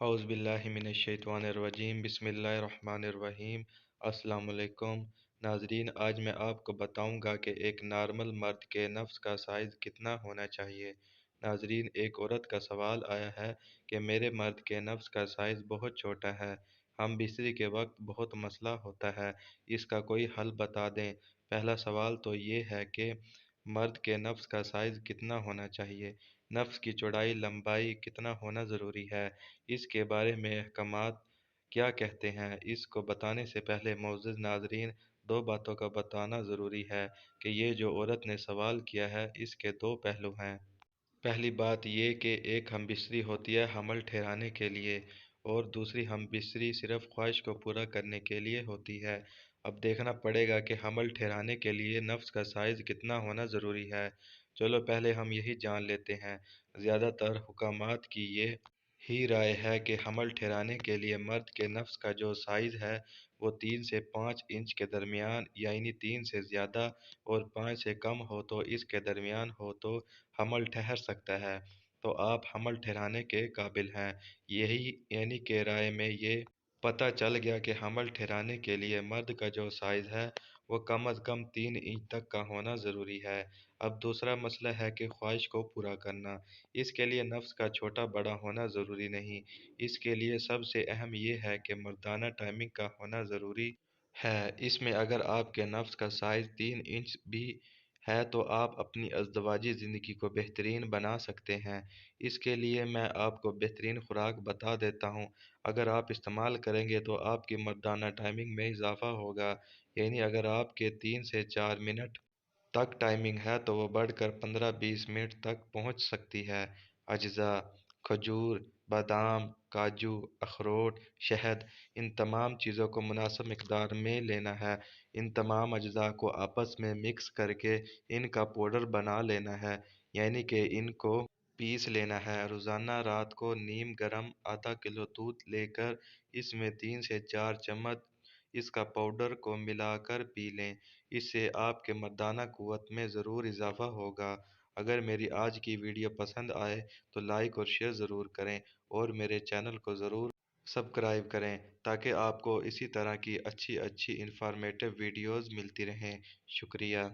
اعوذ باللہ من الشیطان الرجیم، بسم اللہ الرحمن الرحیم۔ السلام علیکم ناظرین، آج میں آپ کو بتاؤں گا کہ ایک نارمل مرد کے نفس کا سائز کتنا ہونا چاہیے۔ ناظرین، ایک عورت کا سوال آیا ہے کہ میرے مرد کے نفس کا سائز بہت چھوٹا ہے، ہم بستری کے وقت بہت مسئلہ ہوتا ہے، اس کا کوئی حل بتا دیں۔ پہلا سوال تو یہ ہے کہ مرد کے نفس کا سائز کتنا ہونا چاہیے، نفس کی چوڑائی لمبائی کتنا ہونا ضروری ہے، اس کے بارے میں احکامات کیا کہتے ہیں۔ اس کو بتانے سے پہلے معزز ناظرین، دو باتوں کا بتانا ضروری ہے کہ یہ جو عورت نے سوال کیا ہے اس کے دو پہلو ہیں۔ پہلی بات یہ کہ ایک ہم بستری ہوتی ہے حمل ٹھہرانے کے لیے، اور دوسری ہم بستری صرف خواہش کو پورا کرنے کے لیے ہوتی ہے۔ اب دیکھنا پڑے گا کہ حمل ٹھہرانے کے لیے نفس کا سائز کتنا ہونا ضروری ہے۔ چلو پہلے ہم یہی جان لیتے ہیں۔ زیادہ تر حکامات کی یہ ہی رائے ہے کہ حمل ٹھہرانے کے لیے مرد کے نفس کا جو سائز ہے وہ 3 سے 5 انچ کے درمیان، یعنی 3 سے زیادہ اور 5 سے کم ہو تو اس کے درمیان ہو تو حمل ٹھہر سکتا ہے، تو آپ حمل ٹھہرانے کے قابل ہیں۔ یہی یعنی کہ رائے میں یہ پتہ چل گیا کہ حمل ٹھہرانے کے لیے مرد کا جو سائز ہے وہ کم از کم 3 انچ تک کا ہونا ضروری ہے۔ اب دوسرا مسئلہ ہے کہ خواہش کو پورا کرنا۔ اس کے لیے نفس کا چھوٹا بڑا ہونا ضروری نہیں، اس کے لیے سب سے اہم یہ ہے کہ مردانہ ٹائمنگ کا ہونا ضروری ہے۔ اس میں اگر آپ کے نفس کا سائز 3 انچ بھی ہے تو آپ اپنی ازدواجی زندگی کو بہترین بنا سکتے ہیں۔ اس کے لیے میں آپ کو بہترین خوراک بتا دیتا ہوں، اگر آپ استعمال کریں گے تو آپ کی مردانہ ٹائمنگ میں اضافہ ہوگا، یعنی اگر آپ کے 3 سے 4 منٹ تک ٹائمنگ ہے تو وہ بڑھ کر 15-20 منٹ تک پہنچ سکتی ہے۔ اجزاء: کھجور، بادام، کاجو، اخروٹ، شہد، ان تمام چیزوں کو مناسب مقدار میں لینا ہے۔ ان تمام اجزاء کو آپس میں مکس کر کے ان کا پاؤڈر بنا لینا ہے، یعنی کہ ان کو پیس لینا ہے۔ روزانہ رات کو نیم گرم آدھا کلو دودھ لے کر اس میں 3 سے 4 چمچ اس کا پاؤڈر کو ملا کر پی لیں، اس سے آپ کے مردانہ قوت میں ضرور اضافہ ہوگا۔ اگر میری آج کی ویڈیو پسند آئے تو لائک اور شیئر ضرور کریں، اور میرے چینل کو ضرور سبسکرائب کریں تاکہ آپ کو اسی طرح کی اچھی انفارمیٹیو ویڈیوز ملتی رہیں۔ شکریہ۔